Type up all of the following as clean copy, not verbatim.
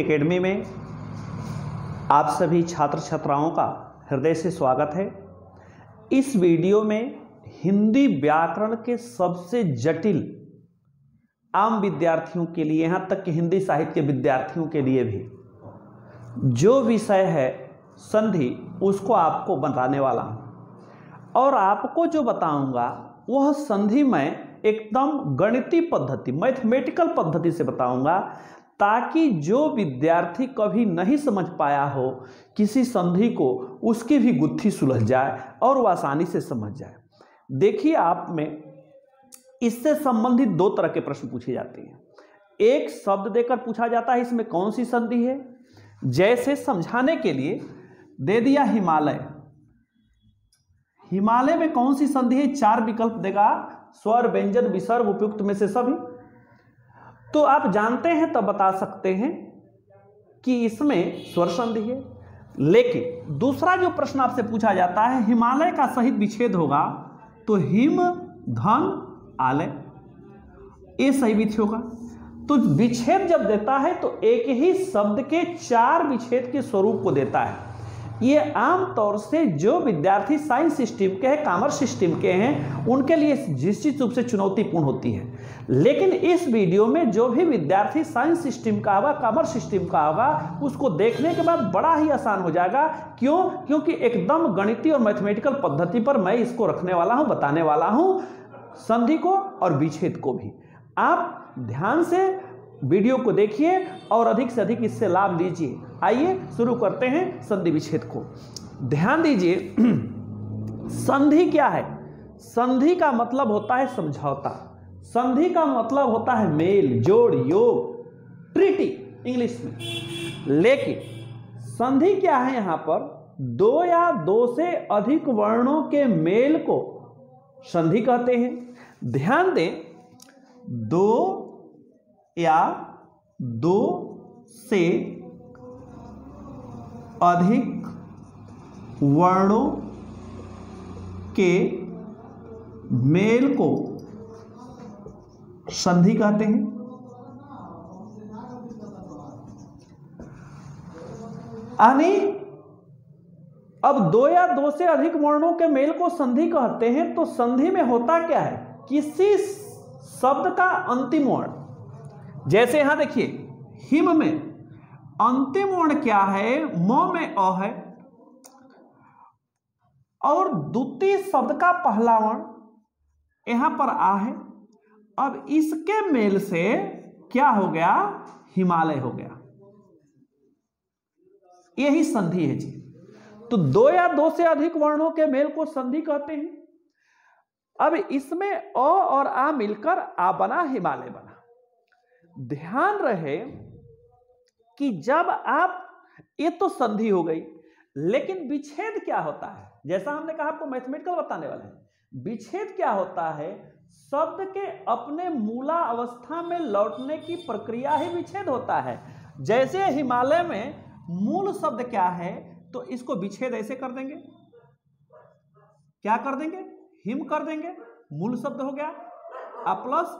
Academy में आप सभी छात्र छात्राओं का हृदय से स्वागत है। इस वीडियो में हिंदी व्याकरण के सबसे जटिल आम विद्यार्थियों के लिए, यहाँ तक कि हिंदी साहित्य के विद्यार्थियों के लिए भी जो विषय है संधि, उसको आपको बताने वाला हूँ। और आपको जो बताऊंगा वह संधि मैं एकदम गणितीय पद्धति, मैथमेटिकल पद्धति से बताऊंगा, ताकि जो विद्यार्थी कभी नहीं समझ पाया हो किसी संधि को, उसकी भी गुत्थी सुलझ जाए और वह आसानी से समझ जाए। देखिए, आप में इससे संबंधित दो तरह के प्रश्न पूछे जाते हैं। एक शब्द देकर पूछा जाता है इसमें कौन सी संधि है। जैसे समझाने के लिए दे दिया हिमालय, हिमालय में कौन सी संधि है, 4 विकल्प देगा, स्वर, व्यंजन, विसर्ग, उपयुक्त में से सभी। तो आप जानते हैं तब बता सकते हैं कि इसमें स्वर संधि है। लेकिन दूसरा जो प्रश्न आपसे पूछा जाता है, हिमालय का सहित विच्छेद होगा तो हिम, धन, आलय, ये सही विच्छेद होगा। तो विच्छेद जब देता है तो एक ही शब्द के 4 विच्छेद के स्वरूप को देता है। ये आम तौर से जो विद्यार्थी साइंस स्ट्रीम के हैं, कॉमर्स स्ट्रीम के हैं, उनके लिए निश्चित रूप से चुनौतीपूर्ण होती है। लेकिन इस वीडियो में जो भी विद्यार्थी साइंस स्ट्रीम का होगा, कॉमर्स स्ट्रीम का होगा, उसको देखने के बाद बड़ा ही आसान हो जाएगा। क्यों? क्योंकि एकदम गणितीय और मैथमेटिकल पद्धति पर मैं इसको रखने वाला हूं, बताने वाला हूं, संधि को और विच्छेद को भी। आप ध्यान से वीडियो को देखिए और अधिक से अधिक इससे लाभ लीजिए। आइए शुरू करते हैं संधि विच्छेद को। ध्यान दीजिए, संधि क्या है? संधि का मतलब होता है समझौता, संधि का मतलब होता है मेल, जोड़, योग, ट्रीटी इंग्लिश में। लेकिन संधि क्या है? यहां पर 2 या 2 से अधिक वर्णों के मेल को संधि कहते हैं। ध्यान दें, 2 या 2 से अधिक वर्णों के मेल को संधि कहते हैं। यानी अब 2 या 2 से अधिक वर्णों के मेल को संधि कहते हैं। तो संधि में होता क्या है? किसी शब्द का अंतिम वर्ण, जैसे यहां देखिए हिम में अंतिम वर्ण क्या है? म में अ है, और द्वितीय शब्द का पहला वर्ण यहां पर आ है। अब इसके मेल से क्या हो गया? हिमालय हो गया। यही संधि है जी। तो 2 या 2 से अधिक वर्णों के मेल को संधि कहते हैं। अब इसमें अ और आ मिलकर आ बना, हिमालय बना। ध्यान रहे कि जब आप, ये तो संधि हो गई, लेकिन विच्छेद क्या होता है? जैसा हमने कहा आपको मैथमेटिकल बताने वाले हैं। विच्छेद क्या होता है? शब्द के अपने मूला अवस्था में लौटने की प्रक्रिया ही विच्छेद होता है। जैसे हिमालय में मूल शब्द क्या है, तो इसको विच्छेद ऐसे कर देंगे, क्या कर देंगे? हिम कर देंगे, मूल शब्द हो गया, आ प्लस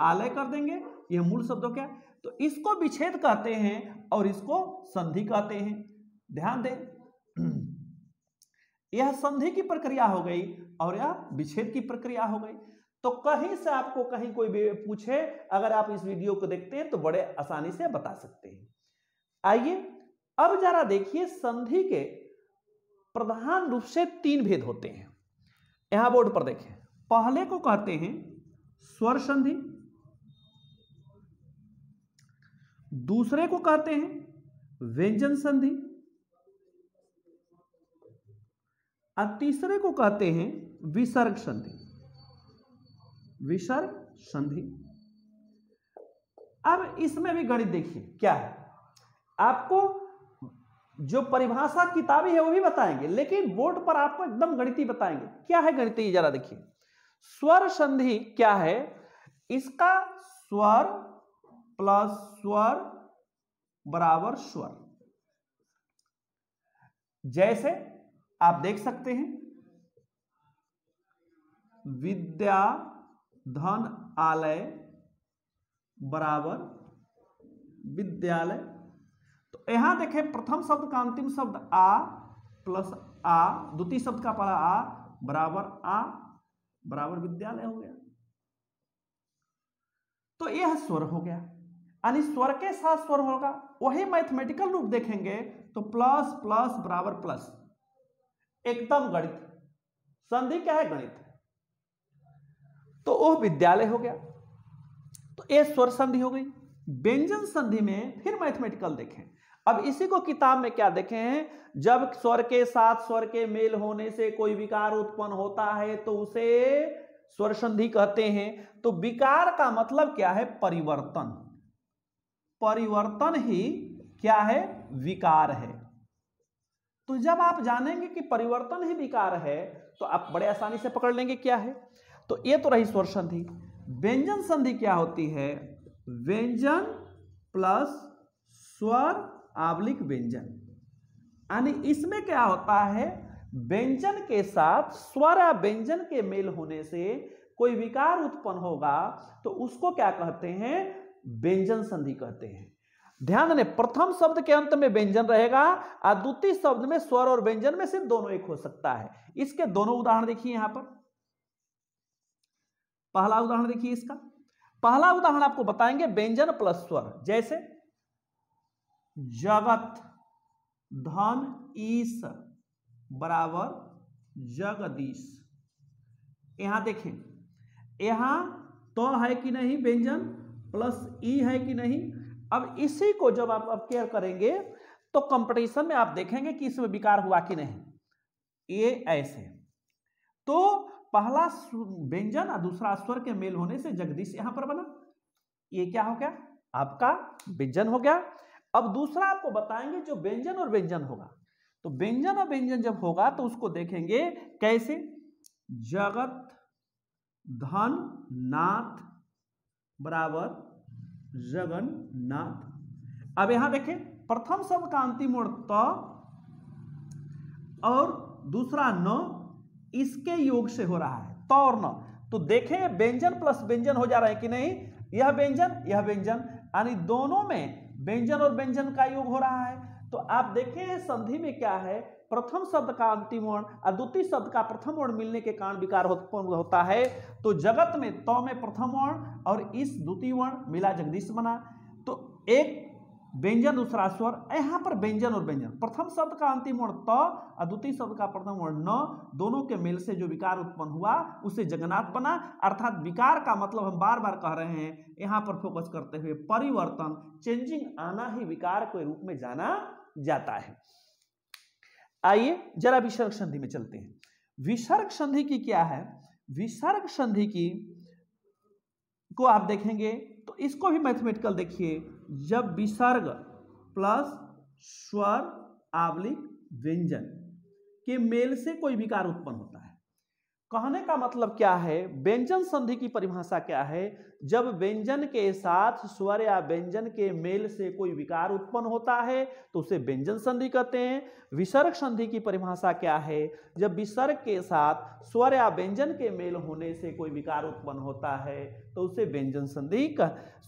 आलय कर देंगे, यह मूल शब्द हो गया। तो इसको विच्छेद कहते हैं और इसको संधि कहते हैं। ध्यान दें, यह संधि की प्रक्रिया हो गई और यह विच्छेद की प्रक्रिया हो गई। तो कहीं से आपको कहीं कोई भी पूछे, अगर आप इस वीडियो को देखते हैं तो बड़े आसानी से बता सकते हैं। आइए अब जरा देखिए, संधि के प्रधान रूप से 3 भेद होते हैं। यहां बोर्ड पर देखें, पहले को कहते हैं स्वर संधि, दूसरे को कहते हैं व्यंजन संधि, और तीसरे को कहते हैं विसर्ग संधि। विसर्ग संधि। अब इसमें भी गणित देखिए क्या है। आपको जो परिभाषा किताबी है वो भी बताएंगे, लेकिन बोर्ड पर आपको एकदम गणितीय बताएंगे। क्या है गणितीय, जरा देखिए। स्वर संधि क्या है? इसका स्वर प्लस स्वर बराबर स्वर। जैसे आप देख सकते हैं, विद्या धन आलय बराबर विद्यालय। तो यहां देखें प्रथम शब्द का अंतिम शब्द आ प्लस आ, द्वितीय शब्द का पहला आ बराबर विद्यालय हो गया। तो यह स्वर हो गया, यानी स्वर के साथ स्वर होगा। वही मैथमेटिकल रूप देखेंगे तो प्लस प्लस बराबर प्लस, एकदम गणित। संधि क्या है? गणित। तो वह विद्यालय हो गया। तो ये स्वर संधि हो गई। व्यंजन संधि में फिर मैथमेटिकल देखें। अब इसी को किताब में क्या देखे हैं, जब स्वर के साथ स्वर के मेल होने से कोई विकार उत्पन्न होता है तो उसे स्वर संधि कहते हैं। तो विकार का मतलब क्या है? परिवर्तन। परिवर्तन ही क्या है? विकार है। तो जब आप जानेंगे कि परिवर्तन ही विकार है तो आप बड़े आसानी से पकड़ लेंगे क्या है। तो ये तो रही स्वर संधि। व्यंजन संधि क्या होती है? व्यंजन प्लस स्वर आवलिक व्यंजन, यानी इसमें क्या होता है, व्यंजन के साथ स्वर या व्यंजन के मेल होने से कोई विकार उत्पन्न होगा तो उसको क्या कहते हैं? व्यंजन संधि कहते हैं। ध्यान दें, प्रथम शब्द के अंत में व्यंजन रहेगा और द्वितीय शब्द में स्वर और व्यंजन में से दोनों एक हो सकता है। इसके दोनों उदाहरण देखिए यहां पर। पहला उदाहरण देखिए इसका। पहला उदाहरण आपको बताएंगे व्यंजन प्लस स्वर, जैसे जगत धन ईश बराबर जगदीश। यहां देखें, यहां तो है कि नहीं, व्यंजन प्लस ई है कि नहीं। अब इसी को जब आप केयर करेंगे तो कंपटीशन में आप देखेंगे कि इसमें विकार हुआ कि नहीं। ये ऐसे, तो पहला व्यंजन और दूसरा स्वर के मेल होने से जगदीश यहां पर बना। ये क्या हो गया? आपका व्यंजन हो गया। अब दूसरा आपको बताएंगे जो व्यंजन और व्यंजन होगा। तो व्यंजन और व्यंजन जब होगा तो उसको देखेंगे कैसे? जगत धन नाथ बराबर जगन्नाथ। अब यहां देखें, प्रथम शब्द का अंतिम वर्ण त और दूसरा न, इसके योग से हो रहा है, त और न। तो देखें व्यंजन प्लस व्यंजन हो जा रहा है कि नहीं। यह व्यंजन यह व्यंजन, यानी दोनों में व्यंजन और व्यंजन का योग हो रहा है। तो आप देखें संधि में क्या है, प्रथम शब्द का अंतिम वर्ण और द्वितीय शब्द का प्रथम वर्ण मिलने के कारण विकार उत्पन्न होता है। तो जगत में त में प्रथम वर्ण और इस द्वितीय वर्ण मिला जगदीश बना। तो एक व्यंजन दूसरा स्वर, यहां पर व्यंजन और व्यंजन, प्रथम शब्द का अंतिम वर्ण त और द्वितीय शब्द का प्रथम वर्ण न, दोनों के मेल से जो विकार उत्पन्न हुआ उसे जगन्नाथ बना। अर्थात विकार का मतलब हम बार बार कह रहे हैं, यहां पर फोकस करते हुए परिवर्तन, चेंजिंग आना ही विकार के रूप में जाना जाता है। आइए जरा विसर्ग संधि में चलते हैं। विसर्ग संधि की क्या है? विसर्ग संधि की को आप देखेंगे तो इसको भी मैथमेटिकल देखिए। जब विसर्ग प्लस स्वर आवलिक व्यंजन के मेल से कोई विकार उत्पन्न होता है, कहने का मतलब क्या है? व्यंजन संधि की परिभाषा क्या है? जब व्यंजन के साथ स्वर या व्यंजन के मेल से कोई विकार उत्पन्न होता है तो उसे व्यंजन संधि कहते हैं। विसर्ग संधि की परिभाषा क्या है? जब विसर्ग के साथ स्वर या व्यंजन के मेल होने से कोई विकार उत्पन्न होता है तो उसे व्यंजन संधि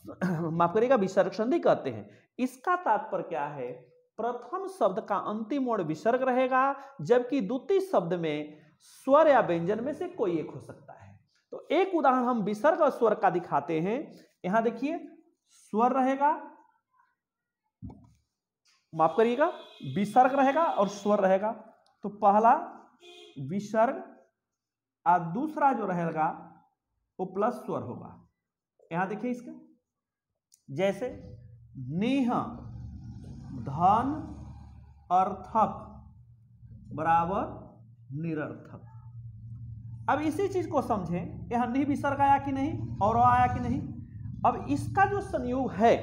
माफ करिएगा, विसर्ग संधि कहते हैं। इसका तात्पर्य क्या है? प्रथम शब्द का अंतिम वर्ण विसर्ग रहेगा, जबकि द्वितीय शब्द में स्वर या व्यंजन में से कोई एक हो सकता है। तो एक उदाहरण हम विसर्ग और स्वर का दिखाते हैं। यहां देखिए, स्वर रहेगा, माफ करिएगा, विसर्ग रहेगा और स्वर रहेगा। तो पहला विसर्ग और दूसरा जो रहेगा वो प्लस स्वर होगा। यहां देखिए इसका, जैसे नेह धन अर्थक बराबर निरर्थक। अब इसी चीज को समझें, यहां नि विसर्ग आया कि नहीं और आया कि नहीं। अब इसका जो संयोग है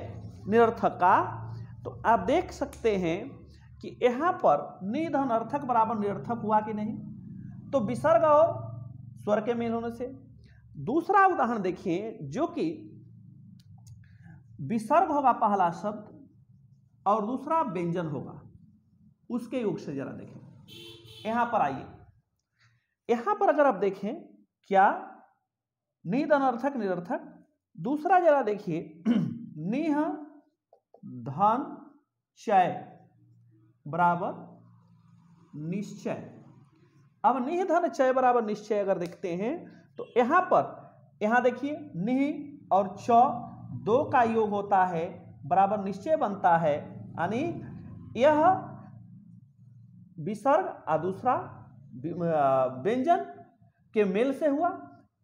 निरर्थक का, तो आप देख सकते हैं कि यहां पर नि धन अर्थक बराबर निरर्थक हुआ कि नहीं। तो विसर्ग और स्वर के मेल होने से। दूसरा उदाहरण देखिए, जो कि विसर्ग होगा पहला शब्द और दूसरा व्यंजन होगा, उसके योग से जरा देखें। यहां पर आइए, यहां पर अगर आप देखें क्या नि धनार्थक निरर्थक, दूसरा जरा देखिए निह धन चय बराबर निश्चय। अब निह धन चय बराबर निश्चय अगर देखते हैं तो यहां पर, यहां देखिए निह और च दो का योग होता है बराबर निश्चय बनता है, यानी यह विसर्ग और दूसरा व्यंजन के मेल से हुआ।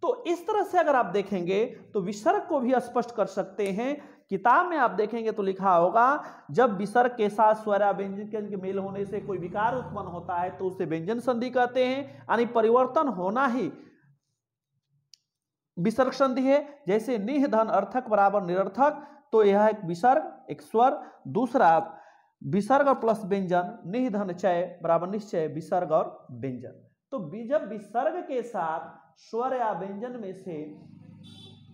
तो इस तरह से अगर आप देखेंगे तो विसर्ग को भी स्पष्ट कर सकते हैं। किताब में आप देखेंगे तो लिखा होगा जब विसर्ग के साथ स्वर या व्यंजन के मेल होने से कोई विकार उत्पन्न होता है तो उसे व्यंजन संधि कहते हैं, यानी परिवर्तन होना ही विसर्ग संधि है। जैसे निह धन अर्थक बराबर निरर्थक, तो यह एक विसर्ग एक स्वर, दूसरा विसर्ग और प्लस व्यंजन निह धन चय बराबर निश्चय विसर्ग और व्यंजन। तो जब विसर्ग के साथ स्वर या व्यंजन में से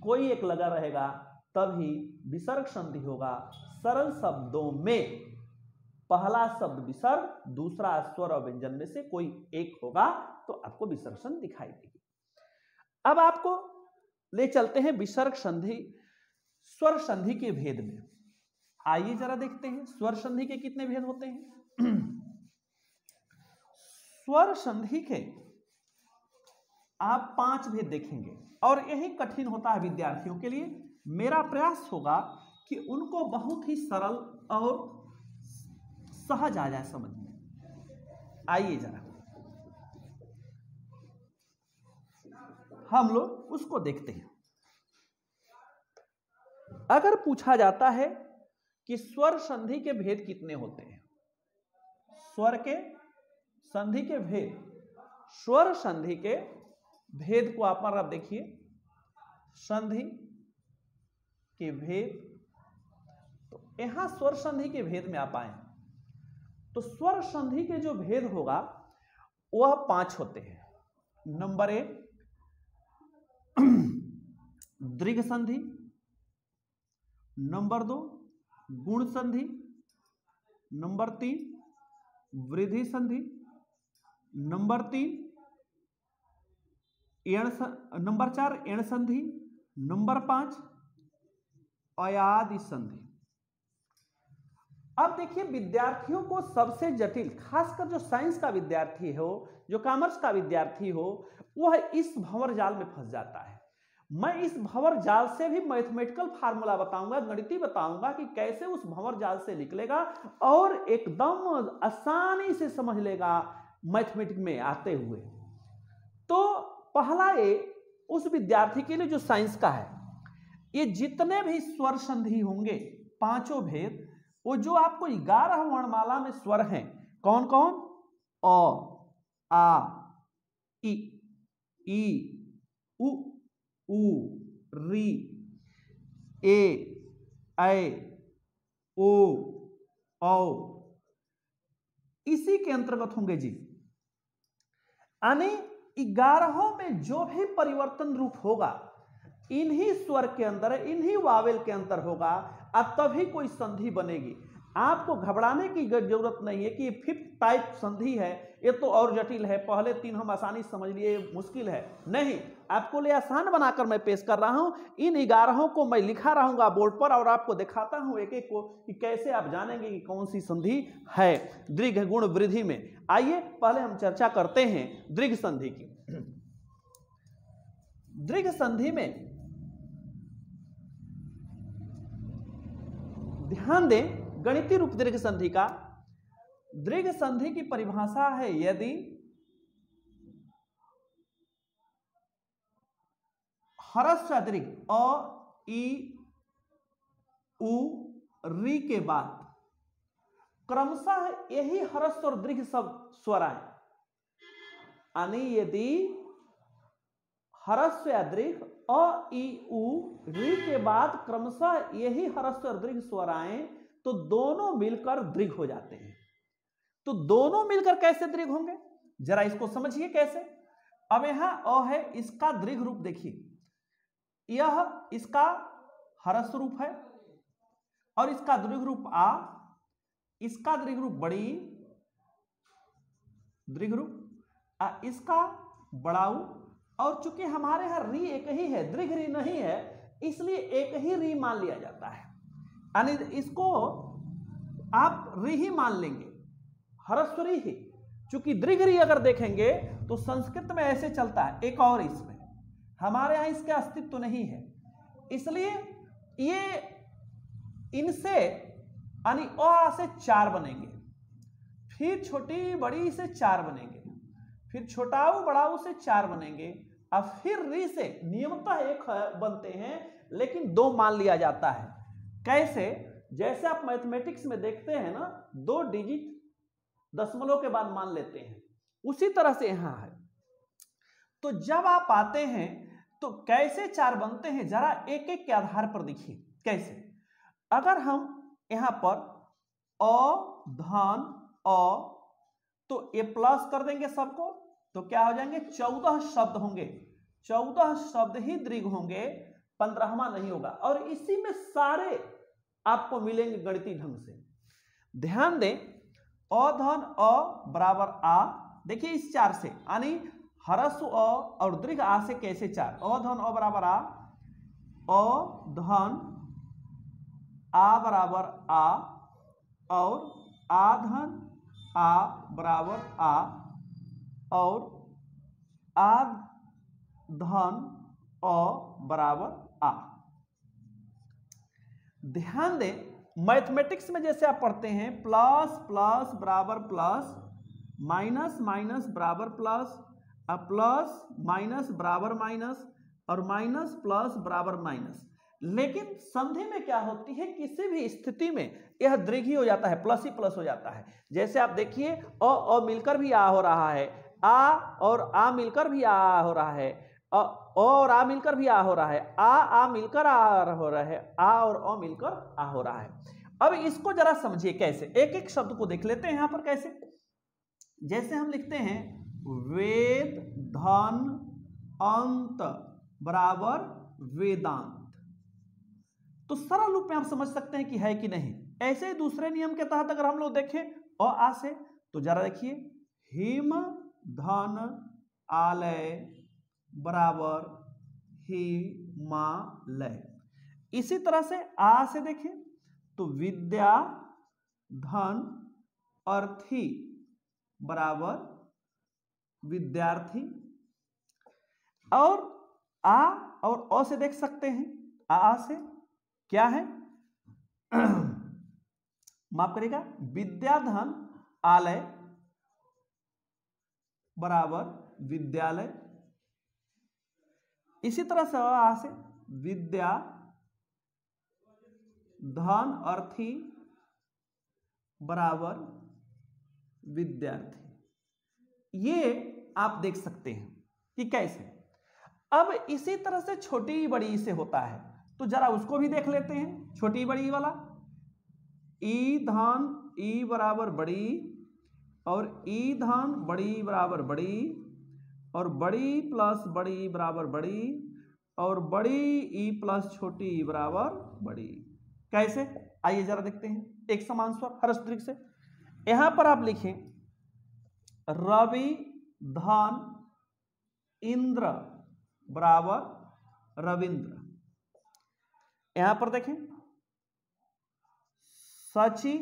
कोई एक लगा रहेगा तभी विसर्ग संधि होगा। सरल शब्दों में पहला शब्द विसर्ग, दूसरा स्वर और व्यंजन में से कोई एक होगा तो आपको विसर्ग संधि दिखाई देगी। अब आपको ले चलते हैं विसर्ग संधि स्वर संधि के भेद में। आइए जरा देखते हैं स्वर संधि के कितने भेद होते हैं। स्वर संधि के आप 5 भेद देखेंगे और यही कठिन होता है विद्यार्थियों के लिए। मेरा प्रयास होगा कि उनको बहुत ही सरल और सहज आ जाए समझ में। आइए जरा हम लोग उसको देखते हैं। अगर पूछा जाता है कि स्वर संधि के भेद कितने होते हैं, स्वर के संधि के भेद, स्वर संधि के भेद को आप देखिए, संधि के भेद, तो यहां स्वर संधि के भेद में आप आए तो स्वर संधि के जो भेद होगा वह 5 होते हैं। नंबर 1 दीर्घ संधि, नंबर 2 गुण संधि, नंबर 3 वृद्धि संधि, नंबर 4 एण संधि, नंबर 5 अयादि संधि। अब देखिए विद्यार्थियों को सबसे जटिल, खासकर जो साइंस का विद्यार्थी हो, जो कॉमर्स का विद्यार्थी हो, वह इस भंवर जाल में फंस जाता है। मैं इस भंवर जाल से भी मैथमेटिकल फार्मूला बताऊंगा, गणितीय बताऊंगा कि कैसे उस भंवर जाल से निकलेगा और एकदम आसानी से समझ लेगा मैथमेटिक्स में आते हुए। तो पहला उस विद्यार्थी के लिए जो साइंस का है, ये जितने भी स्वर संधि होंगे 5 भेद, वो जो आपको 11 वर्णमाला में स्वर हैं, कौन कौन? अ, आ, इ, ई, उ, री, ए, ऐ, ओ, औ, इसी के अंतर्गत होंगे जी। यानी 11 में जो भी परिवर्तन रूप होगा इन्हीं स्वर के अंदर, इन्हीं वावेल के अंदर होगा और तभी कोई संधि बनेगी। आपको घबराने की जरूरत नहीं है कि 5th टाइप संधि है, ये तो और जटिल है, पहले 3 हम आसानी से समझ लिए, मुश्किल है। नहीं, आपको लिए आसान बनाकर मैं पेश कर रहा हूं। इन 11 को मैं लिखा रहूंगा बोर्ड पर और आपको दिखाता हूं एक एक को कि कैसे आप जानेंगे कि कौन सी संधि है दीर्घ गुण वृद्धि में। आइए पहले हम चर्चा करते हैं दीर्घ संधि की। दीर्घ संधि में ध्यान दें, गणितीय रूप दीर्घ संधि का, दीर्घ संधि की परिभाषा है यदि ह्रस्व दीर्घ अ, ई, उ, री के बाद क्रमशः यही ह्रस्व और दीर्घ सब स्वर आए, यानी यदि ह्रस्व या दीर्घ अ, ई, उ, री के बाद क्रमशः यही ह्रस्व और दीर्घ स्वर आए तो दोनों मिलकर दीर्घ हो जाते हैं। तो दोनों मिलकर कैसे दीर्घ होंगे, जरा इसको समझिए कैसे। अब यहां अ है, इसका दीर्घ रूप देखिए, यह इसका ह्रस्व रूप है और इसका दीर्घ रूप आ, इसका दीर्घ रूप बड़ी दीर्घ रूप, इसका बड़ाऊ, और चूंकि हमारे यहां री एक ही है, दीर्घ री नहीं है, इसलिए एक ही री मान लिया जाता है। यानी इसको आप री ही मान लेंगे, ह्रस्व री ही, चूंकि दीर्घ री अगर देखेंगे तो संस्कृत में ऐसे चलता है एक और, इसमें हमारे यहां इसका अस्तित्व नहीं है, इसलिए ये इनसे यानी अ से 4 बनेंगे, फिर छोटी बड़ी से 4 बनेंगे, फिर छोटाऊ बड़ाऊ से 4 बनेंगे, अब फिर री से नियमतः 1 बनते हैं, लेकिन 2 मान लिया जाता है। कैसे? जैसे आप मैथमेटिक्स में देखते हैं ना, 2 डिजिट दशमलव के बाद मान लेते हैं, उसी तरह से यहां है। तो जब आप आते हैं तो कैसे 4 बनते हैं, जरा एक एक के आधार पर देखिए कैसे। अगर हम यहां पर अ धन अ, तो ये प्लस कर देंगे सबको, तो क्या हो जाएंगे, 14 शब्द होंगे, 14 शब्द ही दीर्घ होंगे, 15वां नहीं होगा, और इसी में सारे आपको मिलेंगे गणितीय ढंग से। ध्यान दें, अ धन अ बराबर आ, देखिए इस 4 से, यानी ह्रस्व अ और दीर्घ आ से कैसे 4, अ धन अ बराबर आ, अ धन आ बराबर आ, और आ धन आ बराबर आ, और आ धन अ बराबर आ। ध्यान दें, मैथमेटिक्स में जैसे आप पढ़ते हैं प्लस प्लस बराबर प्लस, माइनस माइनस बराबर प्लस, अब प्लस माइनस बराबर माइनस, और माइनस प्लस बराबर माइनस, लेकिन संधि में क्या होती है, किसी भी स्थिति में यह दीर्घ ही हो जाता है, प्लस ही प्लस हो जाता है। जैसे आप देखिए अ मिलकर भी आ हो रहा है, आ और आ मिलकर भी आ हो रहा है, और आ मिलकर भी आ हो रहा है, आ मिलकर आ हो रहा है, आ और अ मिलकर आ हो रहा है। अब इसको जरा समझिए कैसे, एक एक शब्द को देख लेते हैं यहां पर कैसे। जैसे हम लिखते हैं वेद धन अंत बराबर वेदांत, तो सरल रूप में आप समझ सकते हैं कि है कि नहीं। ऐसे ही दूसरे नियम के तहत अगर हम लोग देखें अ आ से, तो जरा देखिए हिम धन आलय बराबर हिमालय। इसी तरह से आ से देखें तो विद्या धन अर्थी बराबर विद्यार्थी, और आ और अ से देख सकते हैं, आ से क्या है माफ करिएगा, विद्याधन आलय बराबर विद्यालय। इसी तरह से आ से विद्या धन अर्थी बराबर विद्यार्थी। ये आप देख सकते हैं कि कैसे। अब इसी तरह से छोटी बड़ी से होता है, तो जरा उसको भी देख लेते हैं, छोटी बड़ी वाला। ई धन ई बराबर बड़ी, और ई धन बड़ी बराबर बड़ी, और बड़ी प्लस बड़ी बराबर बड़ी, और बड़ी ई प्लस छोटी ई बराबर बड़ी। कैसे, आइए जरा देखते हैं एक समान स्वर ह्रस्व दीर्घ से। यहां पर आप लिखें रवि धन इंद्र बराबर रविंद्र। यहां पर देखें सची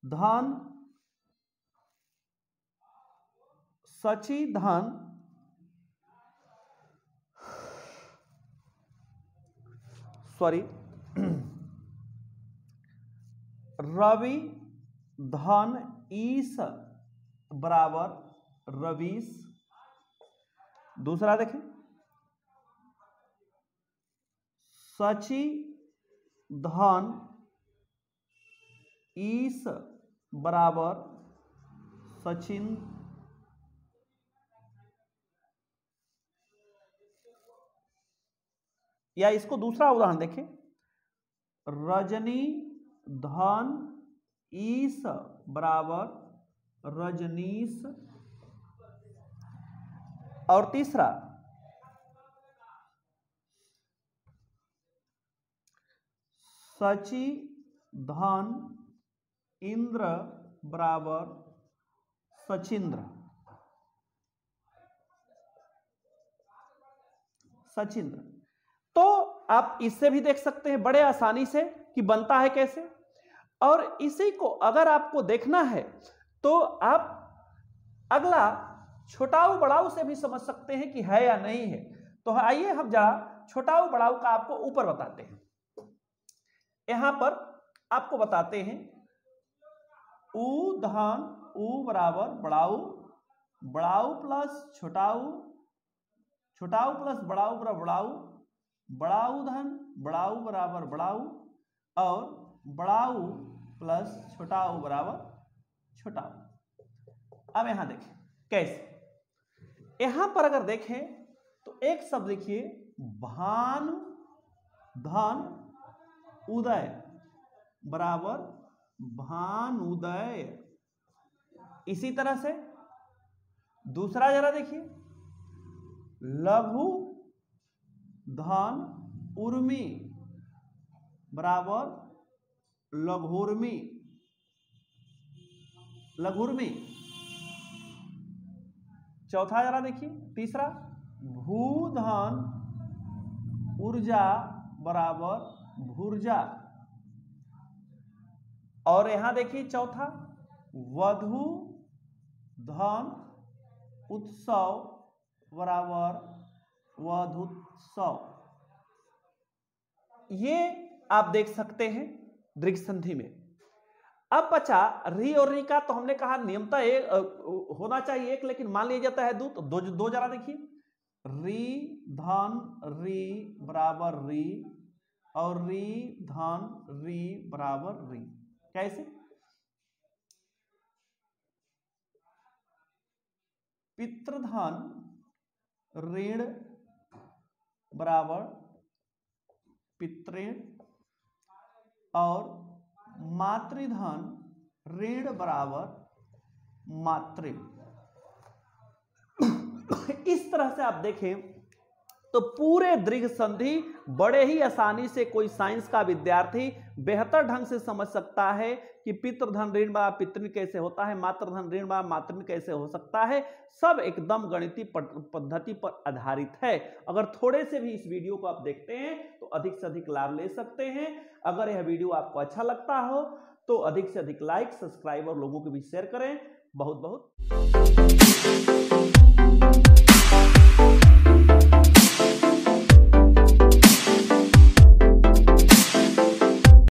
धन सची धन सॉरी रवि धन ईस बराबर रवीस। दूसरा देखें सची धन ईस बराबर सचिन। या इसको दूसरा उदाहरण देखें रजनी धन ईस बराबर रजनीश। और तीसरा सची धन इंद्र बराबर सचिंद्र। सचिंद्र, तो आप इससे भी देख सकते हैं बड़े आसानी से कि बनता है कैसे। और इसी को अगर आपको देखना है तो आप अगला छोटाऊ बड़ाऊ से भी समझ सकते हैं कि है या नहीं है। तो आइए हम जरा छोटाऊ बड़ाऊ का आपको ऊपर बताते हैं। यहां पर आपको बताते हैं उ धन उ बराबर बड़ाऊ, बड़ाऊ प्लस छोटाऊ, छोटाऊ प्लस बड़ाऊ बराबर बड़ाऊ, बड़ाऊ धन बड़ाऊ बराबर बड़ाऊ और बड़ाऊ प्लस छोटाऊ बराबर छोटाऊ। अब यहां देखें कैसे, यहां पर अगर देखें तो एक शब्द लिखिए भानु धन उदय बराबर भानुदय। इसी तरह से दूसरा जरा देखिए लघु धन उर्मी बराबर लघुर्मी, लघुर्मी। चौथा जरा देखिए तीसरा भूधन ऊर्जा बराबर भूर्जा। और यहां देखिए चौथा वधु धन उत्सव बराबर वधुत्सव। ये आप देख सकते हैं दीर्घ संधि में। अब बचा री और री का, तो हमने कहा नियमता एक होना चाहिए एक, लेकिन मान लिया जाता है दो, तो दो जरा देखिए री धन री बराबर री और री धन री बराबर री। कैसे? पितृधन ऋण बराबर पितृण और मातृधन ऋण बराबर मातृ। इस तरह से आप देखें तो पूरे दीर्घ संधि बड़े ही आसानी से कोई साइंस का विद्यार्थी बेहतर ढंग से समझ सकता है कि पितृधन ऋण बराबर पितृण कैसे होता है, मातृधन ऋण बराबर मातृण कैसे हो सकता है। सब एकदम गणितीय पद्धति पर आधारित है। अगर थोड़े से भी इस वीडियो को आप देखते हैं तो अधिक से अधिक लाभ ले सकते हैं। अगर यह वीडियो आपको अच्छा लगता हो तो अधिक से अधिक लाइक, सब्सक्राइब और लोगों के बीच शेयर करें। बहुत बहुत